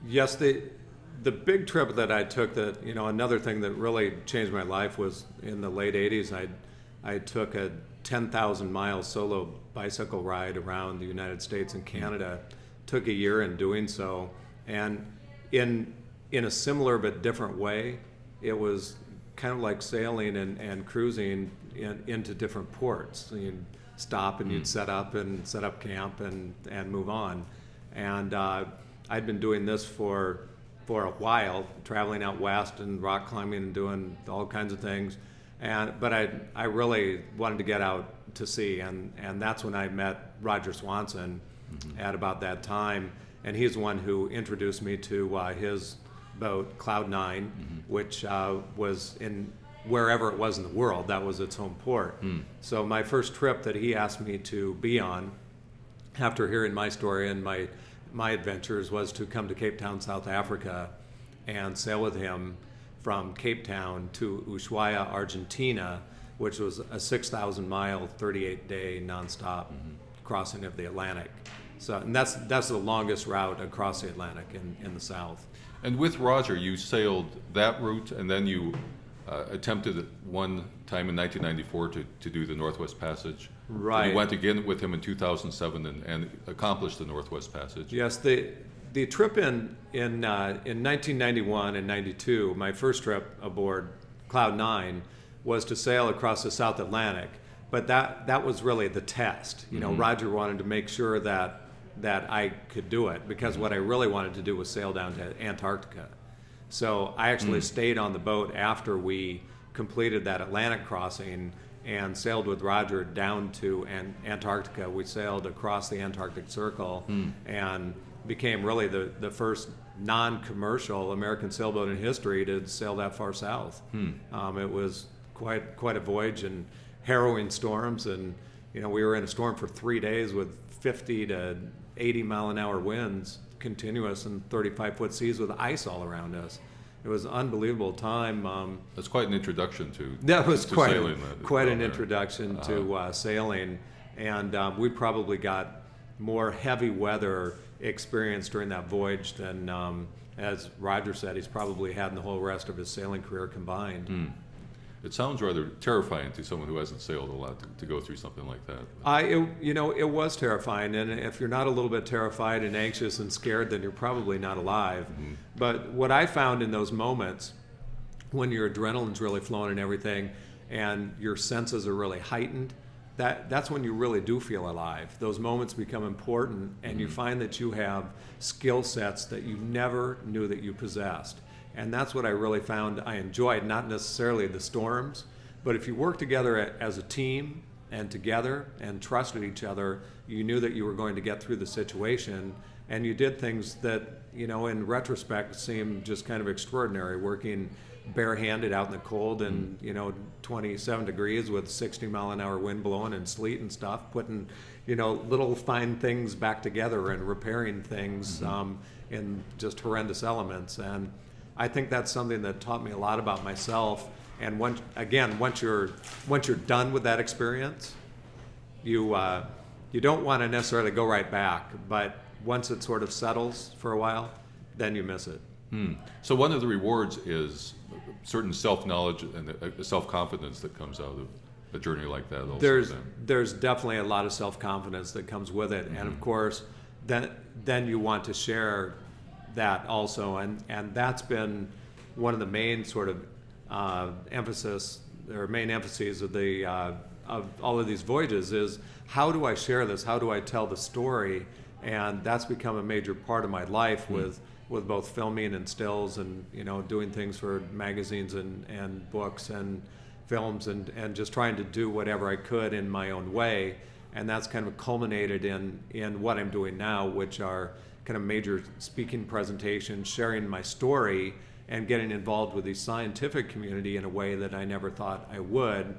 Yes, the big trip that I took, that another thing that really changed my life was in the late '80s. I took a 10,000 mile solo bicycle ride around the United States and Canada. Took a year in doing so, and in a similar but different way, it was kind of like sailing and cruising into different ports. You'd stop and you'd set up camp and move on. And I'd been doing this for a while, traveling out west and rock climbing and doing all kinds of things. But I really wanted to get out to sea, and that's when I met Roger Swanson at about that time. And he's the one who introduced me to his boat, Cloud 9, which was in wherever it was in the world. That was its home port. So my first trip that he asked me to be on, after hearing my story and my adventures, was to come to Cape Town, South Africa, and sail with him from Cape Town to Ushuaia, Argentina, which was a 6,000 mile, 38-day nonstop crossing of the Atlantic. So, and that's the longest route across the Atlantic in the South. And with Roger, you sailed that route, and then you attempted at one time in 1994 to do the Northwest Passage. Right. And you went again with him in 2007 and accomplished the Northwest Passage. Yes, the trip in 1991 and 92, my first trip aboard Cloud 9 was to sail across the South Atlantic. But that was really the test. Roger wanted to make sure that I could do it, because what I really wanted to do was sail down to Antarctica. So I actually stayed on the boat after we completed that Atlantic crossing and sailed with Roger down to Antarctica. We sailed across the Antarctic Circle and became really the first non-commercial American sailboat in history to sail that far south. It was quite a voyage and harrowing storms, and we were in a storm for 3 days with 50 to 80 mile an hour winds, continuous, and 35-foot seas with ice all around us. It was an unbelievable time. That's quite an introduction to That was to quite sailing an introduction to sailing, and we probably got more heavy weather experience during that voyage than, as Roger said, he's probably had in the whole rest of his sailing career combined. It sounds rather terrifying to someone who hasn't sailed a lot to go through something like that. It was terrifying, and if you're not a little bit terrified and anxious and scared, then you're probably not alive. But what I found in those moments, when your adrenaline's really flowing and everything, and your senses are really heightened, that's when you really do feel alive. Those moments become important, and you find that you have skill sets that you never knew that you possessed. And that's what I really found I enjoyed, not necessarily the storms, but if you work together as a team and together and trusted each other, you knew that you were going to get through the situation, and you did things that, in retrospect seem just kind of extraordinary, working barehanded out in the cold and 27 degrees with 60-mile-an-hour wind blowing and sleet and stuff, putting little fine things back together and repairing things in just horrendous elements. And I think that's something that taught me a lot about myself. And once you're done with that experience, you don't want to necessarily go right back, but once it sort of settles for a while, then you miss it. So one of the rewards is certain self-knowledge and self-confidence that comes out of a journey like that also. There's definitely a lot of self-confidence that comes with it. And of course, then you want to share that also. And that's been one of the main sort of emphases of all of these voyages is, how do I share this? How do I tell the story? And that's become a major part of my life with both filming and stills and doing things for magazines and books and films and just trying to do whatever I could in my own way. And that's kind of culminated in what I'm doing now, which are kind of major speaking presentations, sharing my story and getting involved with the scientific community in a way that I never thought I would.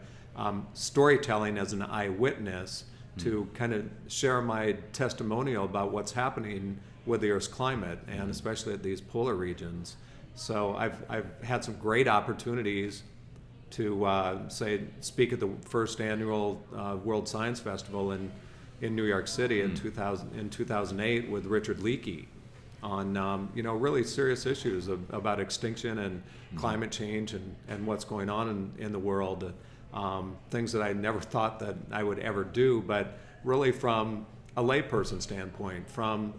Storytelling as an eyewitness to kind of share my testimonial about what's happening with the Earth's climate, and especially at these polar regions. So I've had some great opportunities to speak at the first annual World Science Festival in New York City in 2008 with Richard Leakey on really serious issues about extinction and climate change and what's going on in the world. Things that I never thought that I would ever do, but really from a layperson standpoint, from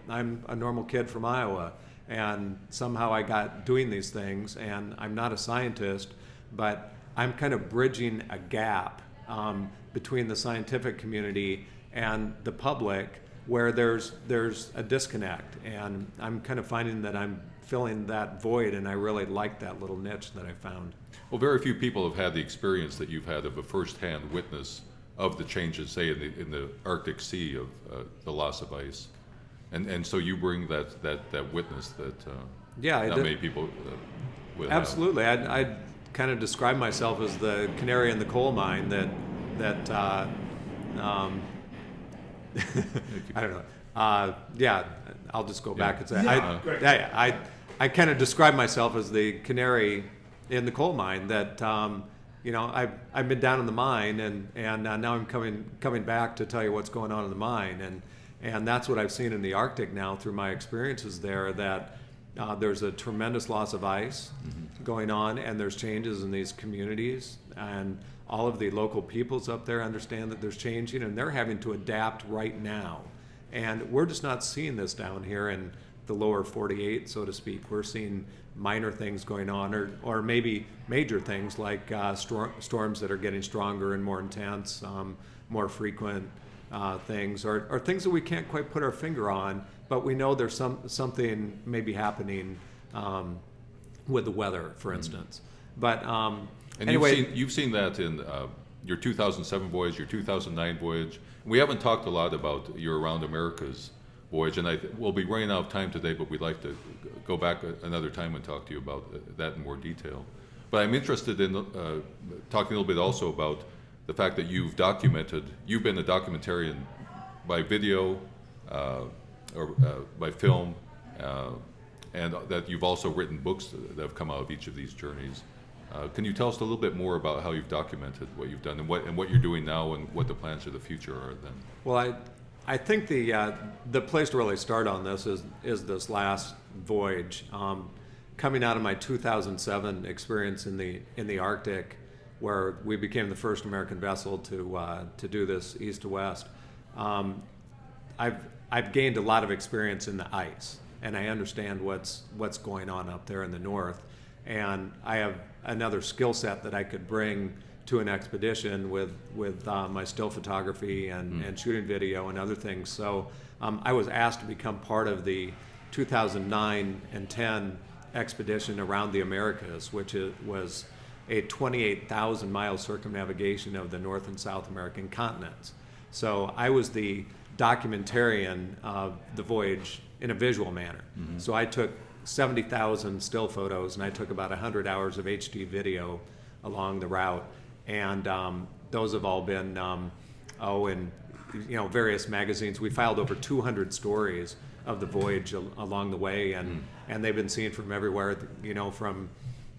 I'm a normal kid from Iowa, and somehow I got doing these things, and I'm not a scientist, but I'm kind of bridging a gap between the scientific community and the public where there's a disconnect, and I'm kind of finding that I'm filling that void, and I really like that little niche that I found. Well, very few people have had the experience that you've had of a first-hand witness of the changes, say, in the Arctic Sea of the loss of ice, and so you bring that witness that not many people will absolutely have. I'd kind of describe myself as the canary in the coal mine that I don't know. I'll just go back and say I kind of describe myself as the canary in the coal mine that I've been down in the mine and now I'm coming back to tell you what's going on in the mine, and that's what I've seen in the Arctic now through my experiences there, that there's a tremendous loss of ice going on, and there's changes in these communities, and all of the local peoples up there understand that there's changing, and they're having to adapt right now. And we're just not seeing this down here in the lower 48, so to speak. We're seeing minor things going on, or maybe major things like storms that are getting stronger and more intense, more frequent things, or things that we can't quite put our finger on, but we know there's something maybe happening with the weather, for instance. But and anyway, you've seen that in your 2007 voyage, your 2009 voyage. We haven't talked a lot about your Around America's voyage, and we'll be running out of time today, but we'd like to go back another time and talk to you about that in more detail. But I'm interested in talking a little bit also about the fact that you've been a documentarian by video or by film, and that you've also written books that have come out of each of these journeys. Can you tell us a little bit more about how you've documented what you've done and what you're doing now and what the plans for the future are then? Well, I think the place to really start on this is this last voyage, coming out of my 2007 experience in the Arctic, where we became the first American vessel to do this east to west. I've gained a lot of experience in the ice, and I understand what's going on up there in the north, and I have another skill set that I could bring to an expedition with my still photography and shooting video and other things. So I was asked to become part of the 2009 and 10 expedition around the Americas, which was a 28,000 mile circumnavigation of the North and South American continents. So I was the documentarian of the voyage in a visual manner. So I took 70,000 still photos, and I took about 100 hours of HD video along the route, and those have all been in various magazines. We filed over 200 stories of the voyage along the way, and they've been seen from everywhere. From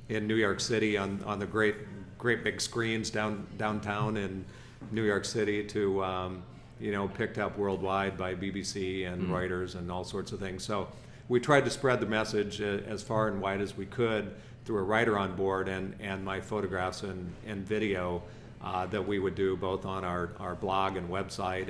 in New York City on the great big screens downtown in New York City to picked up worldwide by BBC and Reuters and all sorts of things. So we tried to spread the message as far and wide as we could through a writer on board and my photographs and video that we would do both on our blog and website.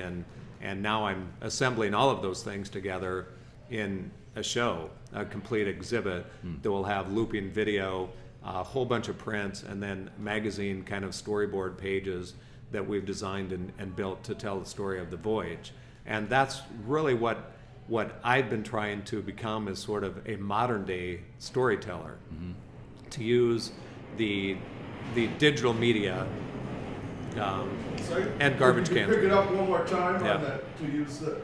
And now I'm assembling all of those things together in a show, a complete exhibit that will have looping video, a whole bunch of prints, and then magazine kind of storyboard pages that we've designed and built to tell the story of the voyage. And that's really what I've been trying to become, is sort of a modern day storyteller, to use the digital media and garbage cans. Pick it up one more time Yeah. on that, to use the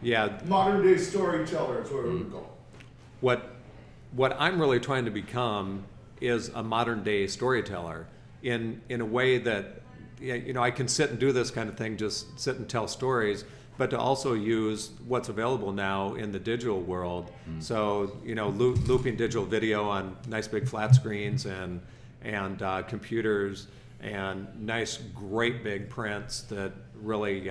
Yeah, modern day storyteller is what we would call it. what I'm really trying to become is a modern day storyteller in a way that I can sit and do this kind of thing, just sit and tell stories, but to also use what's available now in the digital world. So looping digital video on nice big flat screens and computers, and nice great big prints that really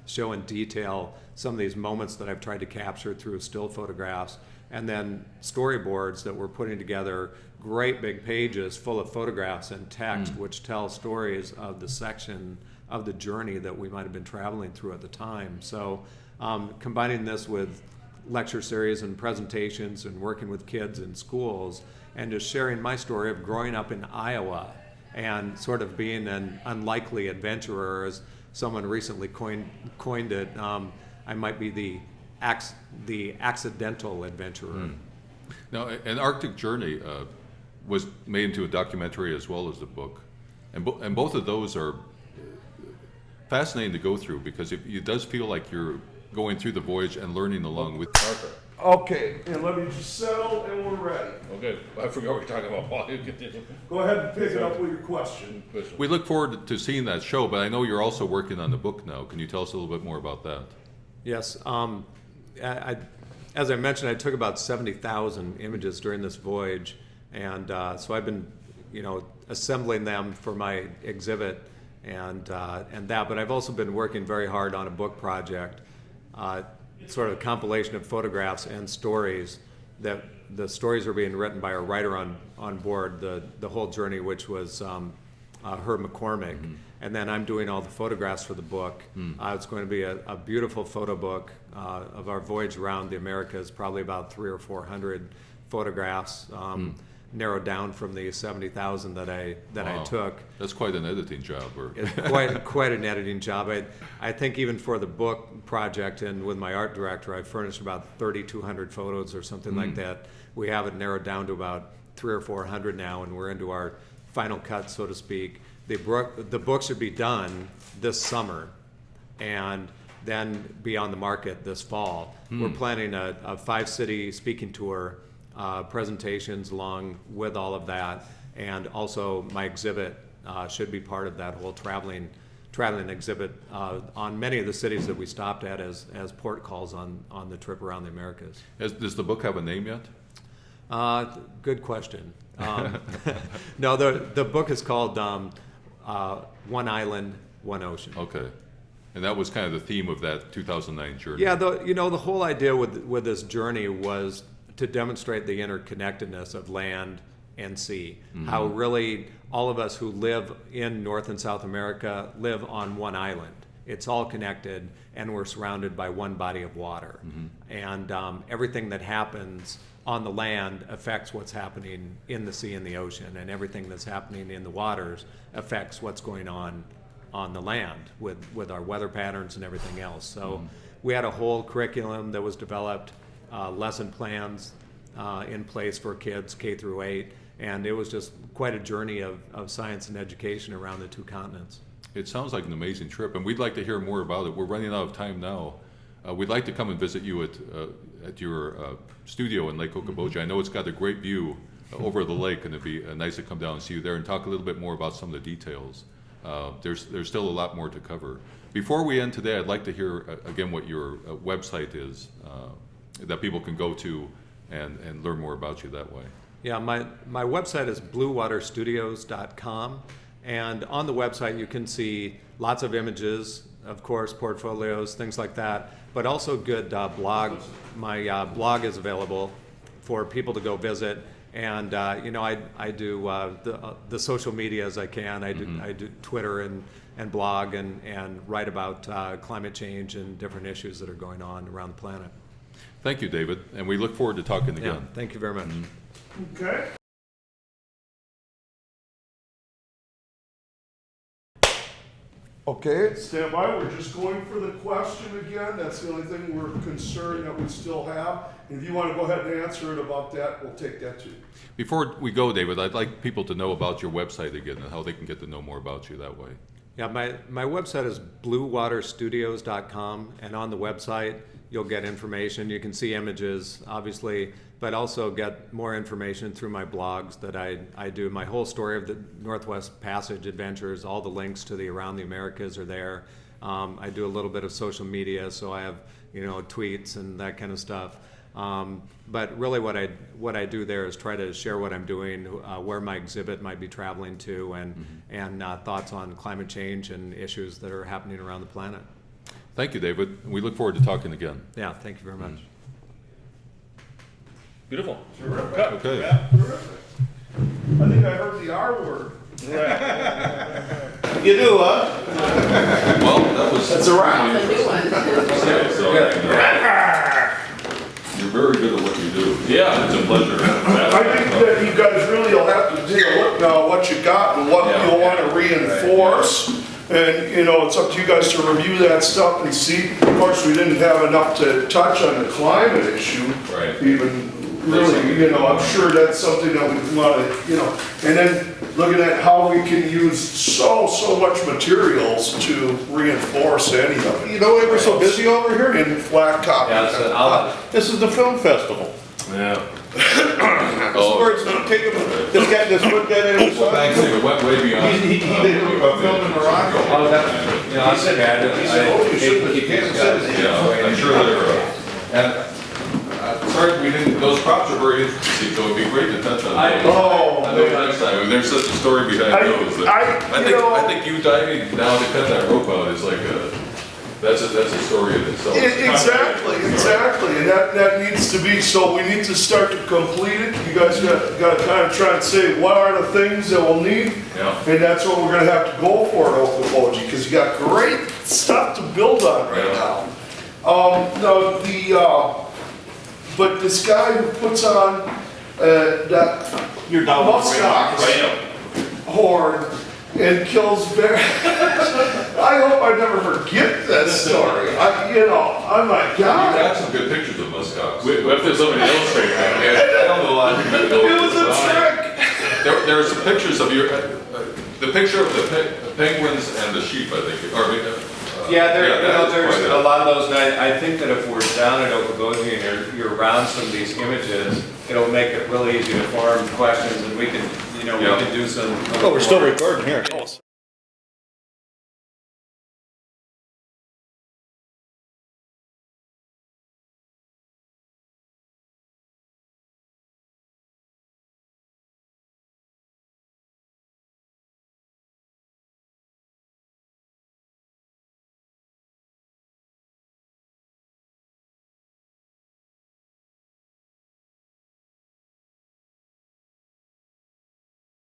show in detail some of these moments that I've tried to capture through still photographs, and then storyboards that we're putting together, great big pages full of photographs and text which tell stories of the section of the journey that we might have been traveling through at the time. So combining this with lecture series and presentations and working with kids in schools and just sharing my story of growing up in Iowa and sort of being an unlikely adventurer, as someone recently coined it. I might be the accidental adventurer. Now, an Arctic Journey was made into a documentary as well as a book, and both of those are fascinating to go through, because it does feel like you're going through the voyage and learning along with Parker. Okay, and let me just settle, and we're ready. Okay, I forgot what we're talking about. Paul. You continue. Go ahead and pick it up with your question. We look forward to seeing that show, but I know you're also working on the book now. Can you tell us a little bit more about that? Yes. As I mentioned, I took about 70,000 images during this voyage, and so I've been, assembling them for my exhibit and that. But I've also been working very hard on a book project, sort of a compilation of photographs and stories. That the stories are being written by a writer on board the whole journey, which was Herb McCormick. And then I'm doing all the photographs for the book. It's going to be a beautiful photo book of our voyage around the Americas, probably about 300 or 400 photographs, narrowed down from the 70,000 that I took. That's quite an editing job. It's quite an editing job. I think even for the book project and with my art director, I furnished about 3,200 photos or something like that. We have it narrowed down to about 300 or 400 now, and we're into our final cut, so to speak. The book should be done this summer and then be on the market this fall. We're planning a 5-city speaking tour, presentations along with all of that, and also my exhibit should be part of that whole traveling exhibit on many of the cities that we stopped at as port calls on the trip around the Americas. Does the book have a name yet? Good question. No, the book is called One Island, One Ocean. Okay. And that was kind of the theme of that 2009 journey. Yeah, the whole idea with this journey was to demonstrate the interconnectedness of land and sea. How really all of us who live in North and South America live on one island. It's all connected, and we're surrounded by one body of water. And everything that happens on the land affects what's happening in the sea and the ocean, and everything that's happening in the waters affects what's going on the land with our weather patterns and everything else. So we had a whole curriculum that was developed, lesson plans in place for kids K through 8. And it was just quite a journey of science and education around the 2 continents. It sounds like an amazing trip, and we'd like to hear more about it. We're running out of time now. We'd like to come and visit you at your studio in Lake Okoboji. I know it's got a great view over the lake, and it'd be nice to come down and see you there and talk a little bit more about some of the details. There's still a lot more to cover. Before we end today, I'd like to hear again what your website is that people can go to and learn more about you that way. Yeah, my website is bluewaterstudios.com, and on the website you can see lots of images, of course, portfolios, things like that, but also good blog. My blog is available for people to go visit, and you know, I do the social media as I can. I do Twitter and blog and write about climate change and different issues that are going on around the planet. Thank you, David, and we look forward to talking again. Yeah, thank you very much. Okay. Okay, stand by. We're just going for the question again. That's the only thing we're concerned that we still have. And if you want to go ahead and answer it about that, we'll take that too. Before we go, David, I'd like people to know about your website again and how they can get to know more about you that way. Yeah, my website is bluewaterstudios.com, and on the website you'll get information. You can see images, obviously, but also get more information through my blogs that I do. My whole story of the Northwest Passage adventures, all the links to the Around the Americas are there. I do a little bit of social media, so I have, you know, tweets and that kind of stuff. But really what I do there is try to share what I'm doing, where my exhibit might be traveling to, and thoughts on climate change and issues that are happening around the planet. Thank you, David. We look forward to talking again. Yeah, thank you very much. Beautiful. Terrific. Okay. Yeah, terrific. I think I heard the R word. You do, huh? Well, that's a wrap. That's a new one. You're very good at what you do. Yeah. It's a pleasure. I think that you guys really will have to take a look now at what you got and what you'll want to reinforce. And, you know, it's up to you guys to review that stuff and see. Of course, we didn't have enough to touch on the climate issue. Right. Even really, you know, I'm sure that's something that we want to, you know, and then looking at how we can use so much materials to reinforce any of it. You know why we're so busy over here? In flat copy. This is the film festival. Yeah. This is where it's gonna take him, this guy, this put that in. Well, thanks, David. Went way beyond. He did a film in Morocco. Oh, that's, you know, I said that, He said, oh, you should keep have these said guys. it. Yeah, I'm sure they're, and sorry we didn't, those props are very interesting, so it'd be great to touch on those. I know next time, and there's such a story behind those. That I think you diving down to cut that rope out is like that's a story in itself. Exactly, and that needs to be, so we need to start to complete it. You guys got to kind of try and say, what are the things that we'll need? Yeah. And that's what we're going to have to go for at Okoboji, because you got great stuff to build on right now. But this guy who puts on that You're down muskox horn and kills bears. I hope I never forget that story. Oh my You God. got some good pictures of muskox. We have to somebody illustrate that. I don't know a lot of people know. It was a trick. There are some pictures of your, the picture of the penguins and the sheep, I think, or Yeah, that there's is quite a lot of those, and I think that if we're down at Okoboji and you're around some of these images, it'll make it really easy to form questions, and we can, you know, we can do some. Oh, we're still recording here.